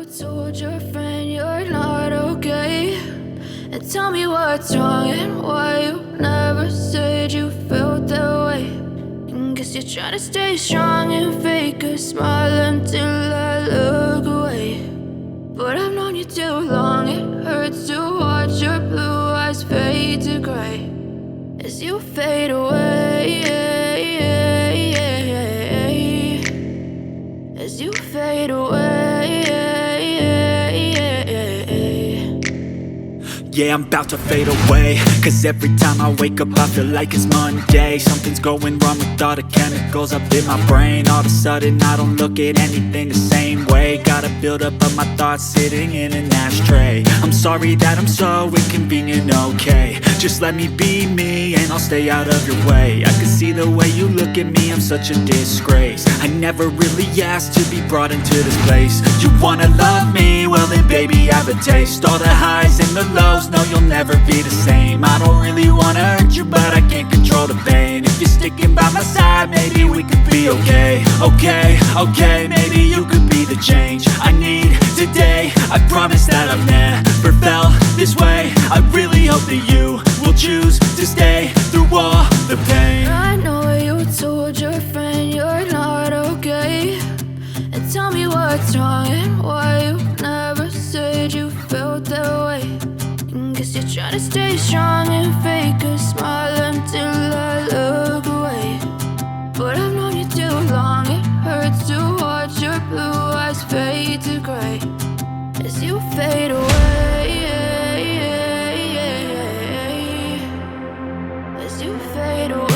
told your friend you're not okay, and tell me what's wrong and why you never said you felt that way. And guess you're trying to stay strong and fake a smile until I look away. But I've known you too long, it hurts to watch your blue eyes fade to gray as you fade away, as you fade away. Yeah, I'm about to fade away, cause every time I wake up I feel like it's Monday. Something's going wrong with all the chemicals up in my brain. All of a sudden I don't look at anything the same way. Got a buildup of my thoughts sitting in an ashtray. I'm sorry that I'm so inconvenient, okay. Just let me be me and I'll stay out of your way. I can see the way you look at me, I'm such a disgrace. I never really asked to be brought into this place. You wanna love me? Well then baby have a taste. All the highs and the lows, no, you'll never be the same. I don't really wanna hurt you, but I can't control the pain. If you're sticking by my side, maybe we could be okay. Okay, maybe you could be the change I need today. I promise that I've never felt this way. I really hope that you will choose to stay through all the pain. I know you told your friend you're not okay, and tell me what's wrong and why you never said you felt that way. Guess you're trying to stay strong and fake a smile until I look away. But I've known you too long, it hurts to watch your blue eyes fade to gray as you fade away, as you fade away.